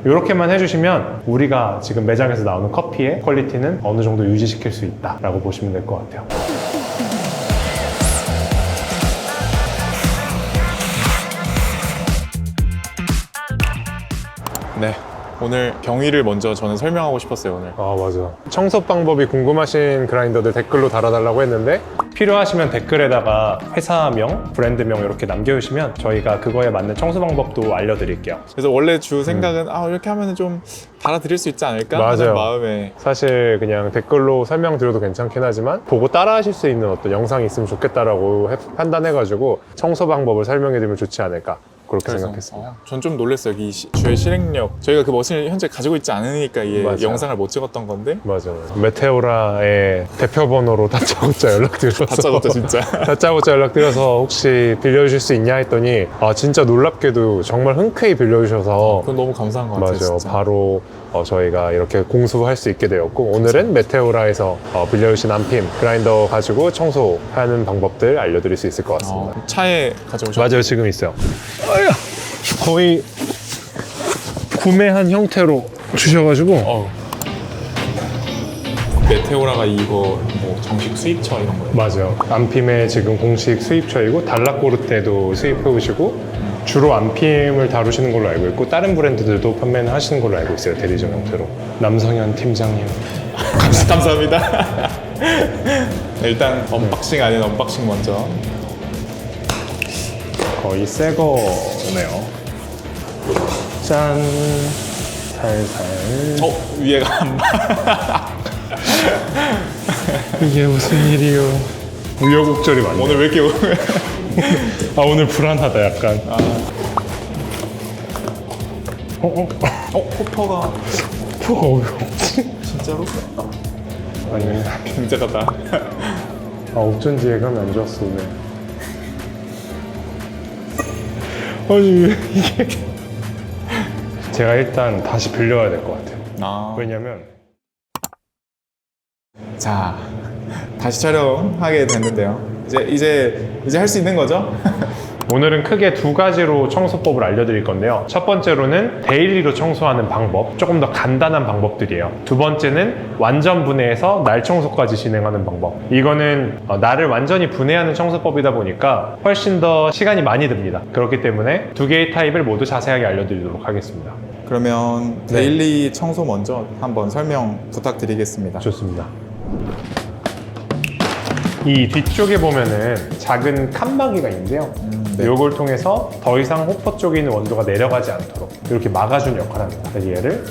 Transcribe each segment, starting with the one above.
이렇게만 해주시면 우리가 지금 매장에서 나오는 커피의 퀄리티는 어느 정도 유지시킬 수 있다라고 보시면 될 것 같아요. 네, 오늘 경위를 먼저 저는 설명하고 싶었어요. 오늘 아, 맞아. 청소 방법이 궁금하신 그라인더들 댓글로 달아달라고 했는데 필요하시면 댓글에다가 회사명, 브랜드명 이렇게 남겨주시면 저희가 그거에 맞는 청소 방법도 알려드릴게요. 그래서 원래 주 생각은 이렇게 하면 좀 달아드릴 수 있지 않을까 하는 맞아요. 마음에 사실 그냥 댓글로 설명드려도 괜찮긴 하지만 보고 따라 하실 수 있는 어떤 영상이 있으면 좋겠다라고 판단해가지고 청소 방법을 설명해드리면 좋지 않을까 그렇게 생각했습니다. 전 좀 놀랐어요. 이 주의 실행력. 저희가 그 머신을 현재 가지고 있지 않으니까 이 맞아요. 영상을 못 찍었던 건데 맞아요. 메테오라의 대표 번호로 다짜고짜 연락드려서 다짜고짜 진짜 다짜고짜 연락드려서 혹시 빌려주실 수 있냐 했더니 진짜 놀랍게도 정말 흔쾌히 빌려주셔서 그건 너무 감사한 것 같아요. 맞아요. 진짜. 바로 저희가 이렇게 공수할 수 있게 되었고 오늘은 메테오라에서 빌려주신 안핌 그라인더 가지고 청소하는 방법들 알려드릴 수 있을 것 같습니다. 차에 가져오셨어요? 맞아요. 지금 있어요. 거의 구매한 형태로 주셔가지고 메테오라가 이거 뭐 정식 수입처 이런 거예요? 맞아요. 안핌의 지금 공식 수입처이고 달라꼬르테도 수입해 오시고 주로 안핌을 다루시는 걸로 알고 있고 다른 브랜드들도 판매는 하시는 걸로 알고 있어요. 대리점 형태로. 남성현 팀장님 감사합니다. 일단 언박싱 아닌 언박싱 먼저. 거의 새 거네요. 짠. 살살. 위에가 안 봐. 이게 무슨 일이요? 우여곡절이 많네. 오늘 왜 이렇게 오늘 불안하다 약간. 호퍼가 진짜로? 아니 굉장하다. 어쩐지 예감이 안 좋았어 오늘. 아니 왜 이게 제가 일단 다시 빌려야 될 것 같아요. 왜냐면 자, 다시 촬영하게 됐는데요. 이제 할 수 있는 거죠? 오늘은 크게 두 가지로 청소법을 알려드릴 건데요. 첫 번째로는 데일리로 청소하는 방법, 조금 더 간단한 방법들이에요. 두 번째는 완전 분해해서 날 청소까지 진행하는 방법. 이거는 날을 완전히 분해하는 청소법이다 보니까 훨씬 더 시간이 많이 듭니다. 그렇기 때문에 두 개의 타입을 모두 자세하게 알려드리도록 하겠습니다. 그러면 데일리 청소 먼저 한번 설명 부탁드리겠습니다. 좋습니다. 이 뒤쪽에 보면은 작은 칸막이가 있는데요. 네. 이걸 통해서 더 이상 호퍼 쪽에 있는 원두가 내려가지 않도록 이렇게 막아주는 역할을 합니다. 그래서 얘를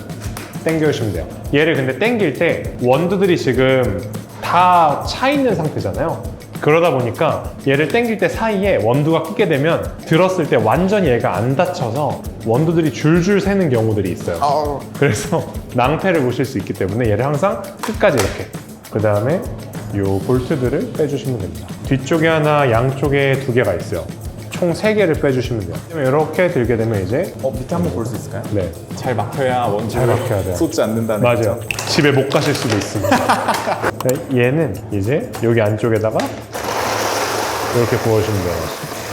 당겨주시면 돼요. 얘를 근데 당길 때 원두들이 지금 다 차 있는 상태잖아요. 그러다 보니까 얘를 당길 때 사이에 원두가 끼게 되면 들었을 때 완전히 얘가 안 닫혀서 원두들이 줄줄 새는 경우들이 있어요. 그래서 낭패를 보실 수 있기 때문에 얘를 항상 끝까지 이렇게, 그 다음에 이 볼트들을 빼주시면 됩니다. 뒤쪽에 하나, 양쪽에 두 개가 있어요. 총 3개를 빼주시면 돼요. 이렇게 들게 되면 이제 밑에 한번 볼 수 있을까요? 네, 잘 막혀야 잘 막혀야 돼요. 쏟지 않는다는 맞아요. 거죠. 집에 못 가실 수도 있습니다. 네, 얘는 이제 여기 안쪽에다가 이렇게 부어주시면 돼요.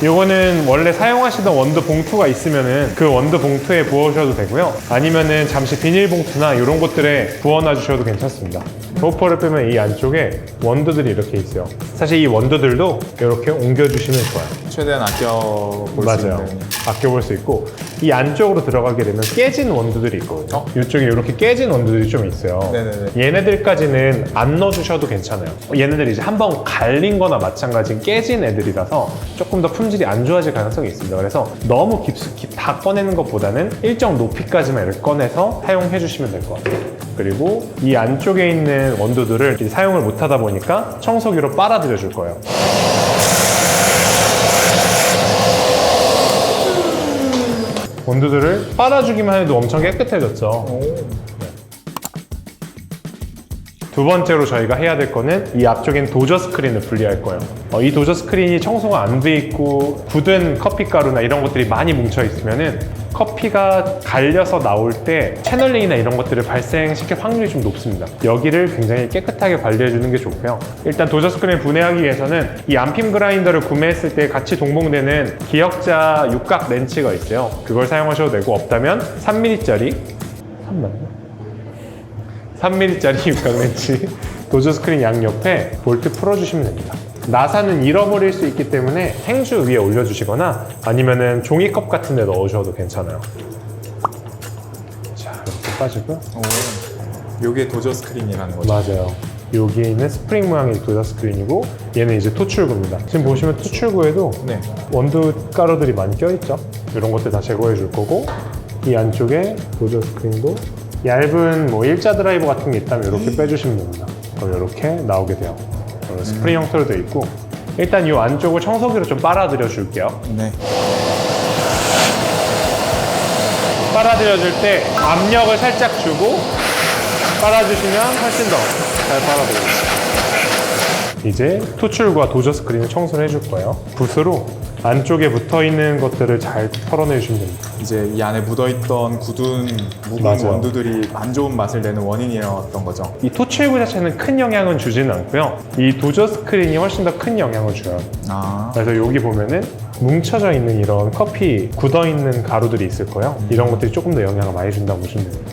이거는 원래 사용하시던 원두 봉투가 있으면은 그 원두 봉투에 부어주셔도 되고요. 아니면은 잠시 비닐봉투나 이런 것들에 부어놔 주셔도 괜찮습니다. 호퍼를 빼면 이 안쪽에 원두들이 이렇게 있어요. 사실 이 원두들도 이렇게 옮겨주시면 좋아요. 최대한 아껴볼 수 맞아요. 있는. 아껴볼 수 있고 이 안쪽으로 들어가게 되면 깨진 원두들이 있거든요. 이쪽에 이렇게 깨진 원두들이 좀 있어요. 네네네. 얘네들까지는 안 넣어주셔도 괜찮아요. 얘네들이 이제 한번 갈린 거나 마찬가지인 깨진 애들이라서 조금 더 품질이 안 좋아질 가능성이 있습니다. 그래서 너무 깊숙이 다 꺼내는 것보다는 일정 높이까지만 이렇게 꺼내서 사용해 주시면 될 것 같아요. 그리고 이 안쪽에 있는 원두들을 이제 사용을 못 하다 보니까 청소기로 빨아들여 줄 거예요. 원두들을 빨아주기만 해도 엄청 깨끗해졌죠. 두 번째로 저희가 해야 될 거는 이 앞쪽엔 도저 스크린을 분리할 거예요. 이 도저 스크린이 청소가 안 돼 있고 굳은 커피 가루나 이런 것들이 많이 뭉쳐 있으면은 커피가 갈려서 나올 때 채널링이나 이런 것들을 발생시킬 확률이 좀 높습니다. 여기를 굉장히 깨끗하게 관리해 주는 게 좋고요. 일단 도저 스크린을 분해하기 위해서는 이 안핌 그라인더를 구매했을 때 같이 동봉되는 기역자 육각 렌치가 있어요. 그걸 사용하셔도 되고 없다면 3mm짜리 잠깐만요. 3mm짜리 육각 렌치 도저 스크린 양옆에 볼트 풀어주시면 됩니다. 나사는 잃어버릴 수 있기 때문에 행주 위에 올려주시거나 아니면은 종이컵 같은 데 넣으셔도 괜찮아요. 자, 이렇게 빠지고. 오, 요게 도저 스크린이라는 거죠? 맞아요. 여기에 있는 스프링 모양의 도저 스크린이고 얘는 이제 토출구입니다. 지금 보시면 토출구에도 네. 원두 가루들이 많이 껴있죠? 이런 것들 다 제거해 줄 거고 이 안쪽에 도저 스크린도 얇은 뭐 일자 드라이버 같은 게 있다면 이렇게 빼주시면 됩니다. 그럼 이렇게 나오게 돼요. 스프링 형태로 되어 있고 일단 이 안쪽을 청소기로 좀 빨아들여 줄게요. 네. 빨아들여 줄 때 압력을 살짝 주고 빨아주시면 훨씬 더 잘 빨아들여요. 이제 토출과 도저 스크린을 청소를 해줄 거예요. 붓으로 안쪽에 붙어있는 것들을 잘 털어내주시면 됩니다. 이제 이 안에 묻어있던 굳은 묵은 맞아요. 원두들이 안 좋은 맛을 내는 원인이었던 거죠. 이 토출구 자체는 큰 영향은 주지는 않고요. 이 도저 스크린이 훨씬 더 큰 영향을 줘요. 아, 그래서 여기 보면은 뭉쳐져 있는 이런 커피 굳어있는 가루들이 있을 거예요. 이런 것들이 조금 더 영향을 많이 준다고 보시면 됩니다.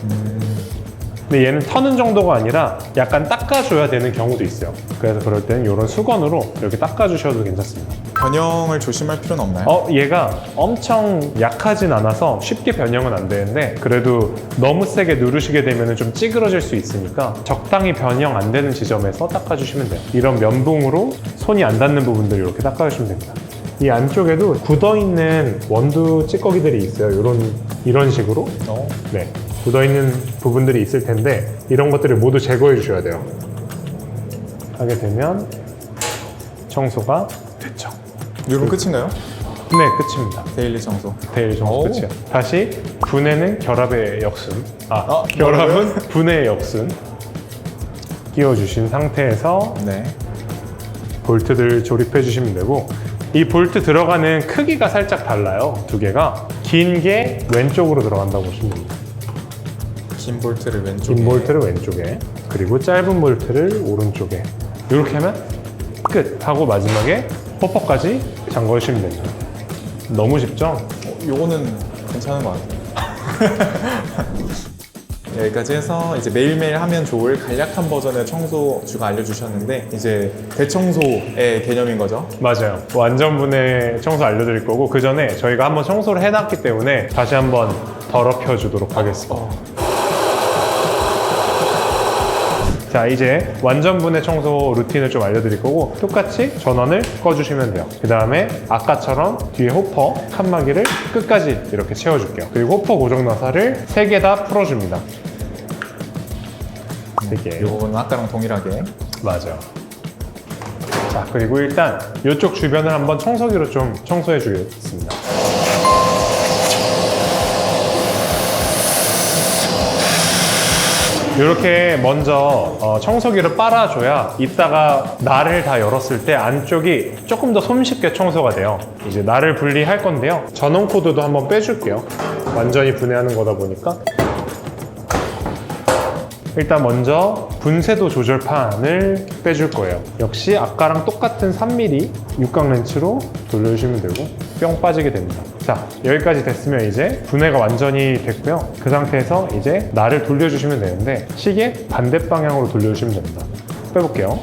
근데 얘는 터는 정도가 아니라 약간 닦아줘야 되는 경우도 있어요. 그래서 그럴 때는 이런 수건으로 이렇게 닦아주셔도 괜찮습니다. 변형을 조심할 필요는 없나요? 얘가 엄청 약하진 않아서 쉽게 변형은 안 되는데 그래도 너무 세게 누르시게 되면 좀 찌그러질 수 있으니까 적당히 변형 안 되는 지점에서 닦아주시면 돼요. 이런 면봉으로 손이 안 닿는 부분들 이렇게 닦아주시면 됩니다. 이 안쪽에도 굳어있는 원두 찌꺼기들이 있어요. 이런 식으로. 네. 굳어있는 부분들이 있을 텐데 이런 것들을 모두 제거해 주셔야 돼요. 하게 되면 청소가 됐죠. 이건 끝인가요? 네, 끝입니다. 데일리 청소. 데일리 청소 오. 끝이에요. 다시 분해는 결합의 역순. 뭐라고요? 결합은 분해의 역순. 끼워주신 상태에서 네. 볼트들 조립해 주시면 되고 이 볼트 들어가는 크기가 살짝 달라요. 두 개가. 긴 게 왼쪽으로 들어간다고 보시면 됩니다. 긴 볼트를 왼쪽에. 긴 볼트를 왼쪽에 그리고 짧은 볼트를 오른쪽에 이렇게 하면 끝 하고 마지막에 호퍼까지 잠궈 주시면 됩니다. 너무 쉽죠? 요거는 괜찮은 것 같아요. 여기까지 해서 이제 매일매일 하면 좋을 간략한 버전의 청소주가 알려주셨는데 이제 대청소의 개념인 거죠. 맞아요. 완전 분해 청소 알려드릴 거고 그 전에 저희가 한번 청소를 해놨기 때문에 다시 한번 더럽혀 주도록 하겠습니다. 자, 이제 완전 분해 청소 루틴을 좀 알려드릴 거고 똑같이 전원을 꺼주시면 돼요. 그 다음에 아까처럼 뒤에 호퍼 칸막이를 끝까지 이렇게 채워줄게요. 그리고 호퍼 고정 나사를 3개 다 풀어줍니다. 3개. 요거는 아까랑 동일하게. 맞아요. 자, 그리고 일단 이쪽 주변을 한번 청소기로 좀 청소해 주겠습니다. 이렇게 먼저 청소기를 빨아줘야 이따가 날을 다 열었을 때 안쪽이 조금 더 손쉽게 청소가 돼요. 이제 날을 분리할 건데요. 전원 코드도 한번 빼줄게요. 완전히 분해하는 거다 보니까. 일단 먼저 분쇄도 조절판을 빼줄 거예요. 역시 아까랑 똑같은 3mm 육각 렌치로 돌려주시면 되고 뿅 빠지게 됩니다. 자, 여기까지 됐으면 이제 분해가 완전히 됐고요. 그 상태에서 이제 날을 돌려주시면 되는데 시계 반대 방향으로 돌려주시면 됩니다. 빼볼게요.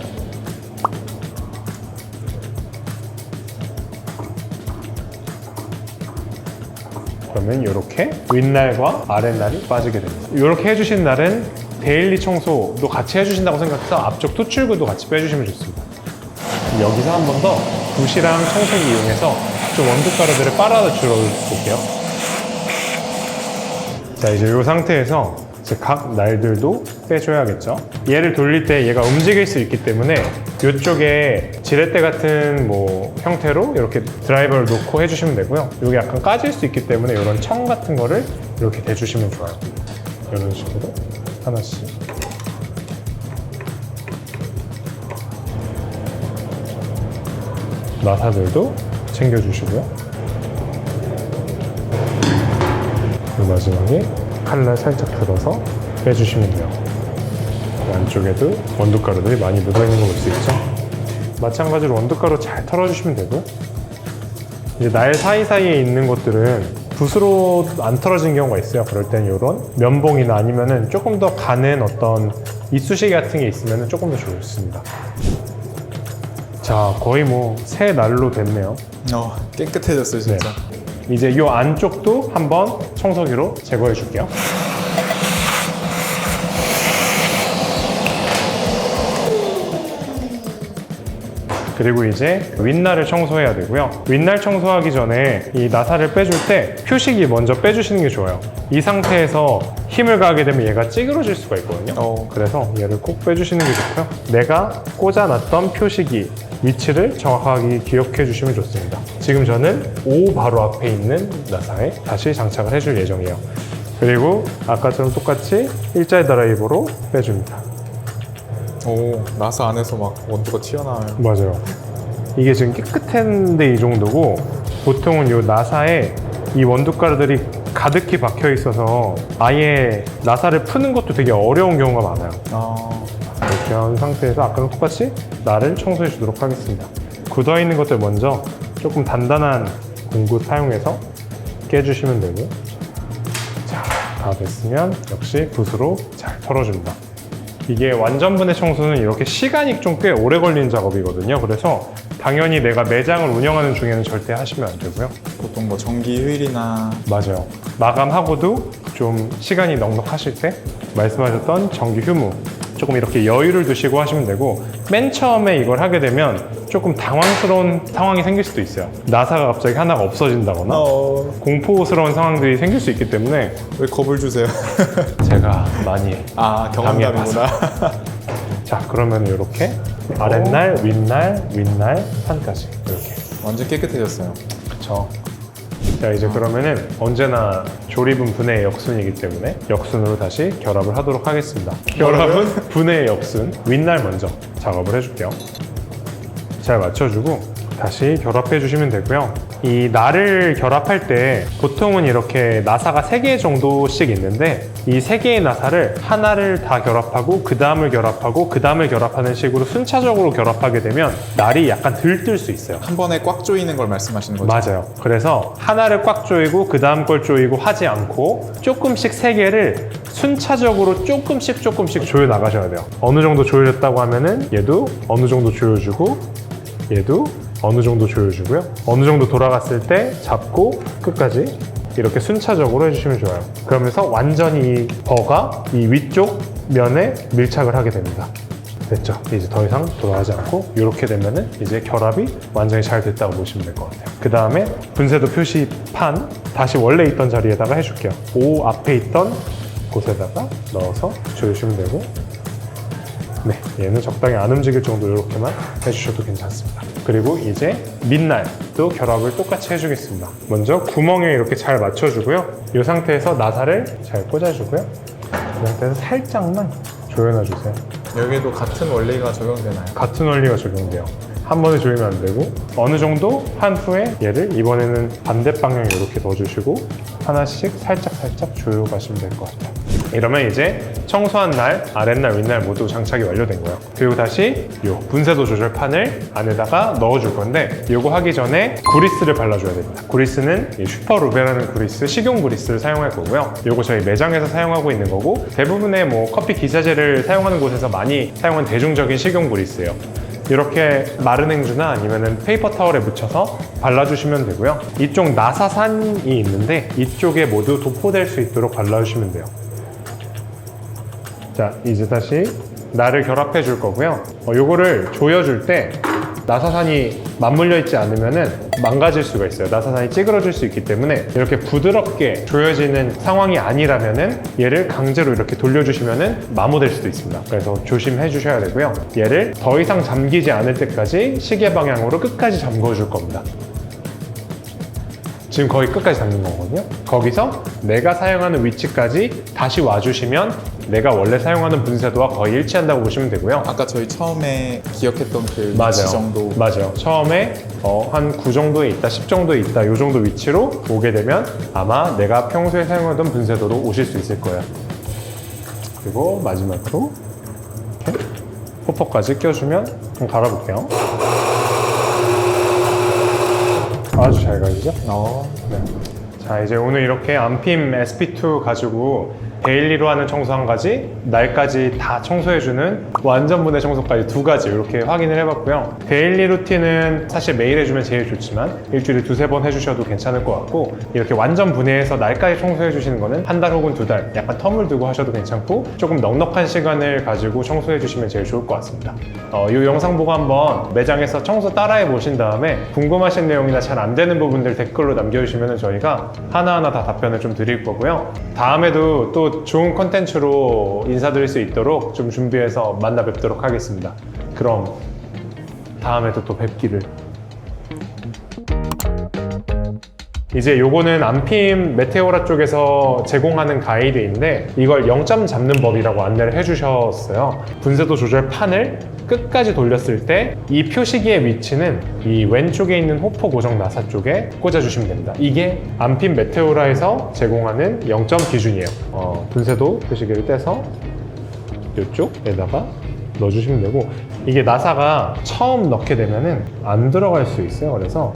그러면 이렇게 윗날과 아랫날이 빠지게 됩니다. 이렇게 해주신 날은 데일리 청소도 같이 해주신다고 생각해서 앞쪽 토출구도 같이 빼주시면 좋습니다. 여기서 한 번 더 붓이랑 청소기 이용해서 좀 원두가루들을 빨아주러 볼게요. 자, 이제 이 상태에서 이제 각 날들도 빼줘야겠죠. 얘를 돌릴 때 얘가 움직일 수 있기 때문에 이쪽에 지렛대 같은 뭐 형태로 이렇게 드라이버를 놓고 해주시면 되고요. 여기 약간 까질 수 있기 때문에 이런 청 같은 거를 이렇게 대주시면 좋아요. 이런 식으로 하나씩. 나사들도 챙겨주시고요. 그리고 마지막에 칼날 살짝 들어서 빼주시면 돼요. 안쪽에도 원두가루들이 많이 묻어있는 거 볼 수 있죠? 마찬가지로 원두가루 잘 털어주시면 되고 이제 날 사이사이에 있는 것들은 붓으로 안 털어진 경우가 있어요. 그럴 때는 이런 면봉이나 아니면은 조금 더 가는 어떤 이쑤시개 같은 게 있으면 조금 더 좋습니다. 자, 거의 뭐 새 날로 됐네요. 깨끗해졌어요 진짜. 이제 이 안쪽도 한번 청소기로 제거해 줄게요. 그리고 이제 윗날을 청소해야 되고요. 윗날 청소하기 전에 이 나사를 빼줄 때 표식이 먼저 빼주시는 게 좋아요. 이 상태에서 힘을 가하게 되면 얘가 찌그러질 수가 있거든요. 그래서 얘를 꼭 빼주시는 게 좋고요. 내가 꽂아놨던 표식이 위치를 정확하게 기억해 주시면 좋습니다. 지금 저는 5 바로 앞에 있는 나사에 다시 장착을 해줄 예정이에요. 그리고 아까처럼 똑같이 일자리 드라이버로 빼줍니다. 나사 안에서 막 원두가 튀어나와요. 맞아요. 이게 지금 깨끗한데 이 정도고, 보통은 이 나사에 이 원두가루들이 가득히 박혀 있어서 아예 나사를 푸는 것도 되게 어려운 경우가 많아요. 이렇게 한 상태에서 아까랑 똑같이 날을 청소해 주도록 하겠습니다. 굳어 있는 것들 먼저 조금 단단한 공구 사용해서 깨주시면 되고, 자, 다 됐으면 역시 붓으로 잘 털어줍니다. 이게 완전 분해 청소는 이렇게 시간이 좀 꽤 오래 걸리는 작업이거든요. 그래서 당연히 내가 매장을 운영하는 중에는 절대 하시면 안 되고요. 보통 뭐 정기 휴일이나 맞아요. 마감하고도 좀 시간이 넉넉하실 때 말씀하셨던 정기 휴무 조금 이렇게 여유를 두시고 하시면 되고, 맨 처음에 이걸 하게 되면 조금 당황스러운 상황이 생길 수도 있어요. 나사가 갑자기 하나가 없어진다거나 공포스러운 상황들이 생길 수 있기 때문에. 왜 겁을 주세요? 제가 많이 경험담이구나. 자, 그러면 이렇게 아랫날, 윗날, 윗날, 판까지 이렇게 완전 깨끗해졌어요. 그쵸. 자, 이제 그러면은 언제나 조립은 분해의 역순이기 때문에 역순으로 다시 결합을 하도록 하겠습니다. 결합은 분해의 역순, 윗날 먼저 작업을 해줄게요. 잘 맞춰주고 다시 결합해 주시면 되고요. 이 날을 결합할 때 보통은 이렇게 나사가 3개 정도씩 있는데, 이 3개의 나사를 하나를 다 결합하고 그 다음을 결합하고 그 다음을 결합하는 식으로 순차적으로 결합하게 되면 날이 약간 들뜰 수 있어요. 한 번에 꽉 조이는 걸 말씀하시는 거죠? 맞아요. 그래서 하나를 꽉 조이고 그 다음 걸 조이고 하지 않고 조금씩 3개를 순차적으로 조금씩 조여 나가셔야 돼요. 어느 정도 조여졌다고 하면은 얘도 어느 정도 조여주고, 얘도 어느 정도 조여주고요. 어느 정도 돌아갔을 때 잡고 끝까지 이렇게 순차적으로 해주시면 좋아요. 그러면서 완전히 이 버가 이 위쪽 면에 밀착을 하게 됩니다. 됐죠? 이제 더 이상 돌아가지 않고 이렇게 되면은 이제 결합이 완전히 잘 됐다고 보시면 될 것 같아요. 그 다음에 분쇄도 표시판 다시 원래 있던 자리에다가 해줄게요. 5 앞에 있던 곳에다가 넣어서 조여주시면 되고, 네, 얘는 적당히 안 움직일 정도 이렇게만 해주셔도 괜찮습니다. 그리고 이제 밑날도 결합을 똑같이 해주겠습니다. 먼저 구멍에 이렇게 잘 맞춰주고요. 이 상태에서 나사를 잘 꽂아주고요. 이 상태에서 살짝만 조여놔주세요. 여기도 같은 원리가 적용되나요? 같은 원리가 적용돼요. 한 번에 조이면 안 되고, 어느 정도 한 후에 얘를 이번에는 반대 방향에 이렇게 넣어주시고 하나씩 살짝 조여가시면 될 것 같아요. 이러면 이제 청소한 날, 아랫날, 윗날 모두 장착이 완료된 거예요. 그리고 다시 이 분쇄도 조절판을 안에다가 넣어줄 건데, 이거 하기 전에 구리스를 발라줘야 됩니다. 구리스는 이 슈퍼루베라는 구리스, 식용 구리스를 사용할 거고요. 이거 저희 매장에서 사용하고 있는 거고, 대부분의 뭐 커피 기사제를 사용하는 곳에서 많이 사용하는 대중적인 식용 구리스예요. 이렇게 마른 행주나 아니면 페이퍼 타월에 묻혀서 발라주시면 되고요. 이쪽 나사산이 있는데 이쪽에 모두 도포될 수 있도록 발라주시면 돼요. 자, 이제 다시 날을 결합해 줄 거고요. 요거를 조여줄 때 나사산이 맞물려 있지 않으면 망가질 수가 있어요. 나사산이 찌그러질 수 있기 때문에 이렇게 부드럽게 조여지는 상황이 아니라면은 얘를 강제로 이렇게 돌려주시면은 마모될 수도 있습니다. 그래서 조심해 주셔야 되고요. 얘를 더 이상 잠기지 않을 때까지 시계 방향으로 끝까지 잠궈줄 겁니다. 지금 거의 끝까지 잠긴 거거든요. 거기서 내가 사용하는 위치까지 다시 와주시면 내가 원래 사용하는 분쇄도와 거의 일치한다고 보시면 되고요. 아까 저희 처음에 기억했던 그 위치 맞아요. 정도. 맞아요. 처음에 한 9 정도에 있다, 10 정도에 있다, 이 정도 위치로 오게 되면 아마 내가 평소에 사용하던 분쇄도로 오실 수 있을 거예요. 그리고 마지막으로 이렇게 호퍼까지 껴주면 좀 갈아볼게요. 아주 잘 가시죠? 네. 자, 이제 오늘 이렇게 안핌 SP2 가지고 데일리로 하는 청소 한 가지, 날까지 다 청소해주는 완전 분해 청소까지 두 가지 이렇게 확인을 해봤고요. 데일리 루틴은 사실 매일 해주면 제일 좋지만 일주일에 두세 번 해주셔도 괜찮을 것 같고, 이렇게 완전 분해해서 날까지 청소해주시는 거는 한 달 혹은 두 달 약간 텀을 두고 하셔도 괜찮고, 조금 넉넉한 시간을 가지고 청소해주시면 제일 좋을 것 같습니다. 이 영상 보고 한번 매장에서 청소 따라해 보신 다음에 궁금하신 내용이나 잘 안 되는 부분들 댓글로 남겨주시면 저희가 하나하나 다 답변을 좀 드릴 거고요. 다음에도 또 좋은 컨텐츠로 인사드릴 수 있도록 좀 준비해서 만나 뵙도록 하겠습니다. 그럼 다음에도 또 뵙기를. 이제 요거는 안핌 메테오라 쪽에서 제공하는 가이드인데, 이걸 0점 잡는 법이라고 안내를 해주셨어요. 분쇄도 조절 판을 끝까지 돌렸을 때 이 표시기의 위치는 이 왼쪽에 있는 호포 고정 나사 쪽에 꽂아주시면 됩니다. 이게 안핌 메테오라에서 제공하는 0점 기준이에요. 분쇄도 표시기를 떼서 이쪽에다가 넣어주시면 되고, 이게 나사가 처음 넣게 되면은 안 들어갈 수 있어요. 그래서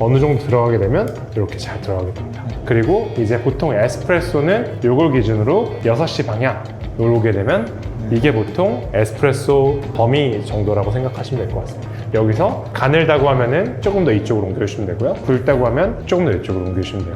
어느 정도 들어가게 되면 이렇게 잘 들어가게 됩니다. 그리고 이제 보통 에스프레소는 요걸 기준으로 6시 방향 오게 되면 이게 보통 에스프레소 범위 정도라고 생각하시면 될 것 같습니다. 여기서 가늘다고 하면은 조금 더 이쪽으로 옮겨주시면 되고요. 굵다고 하면 조금 더 이쪽으로 옮겨주시면 돼요.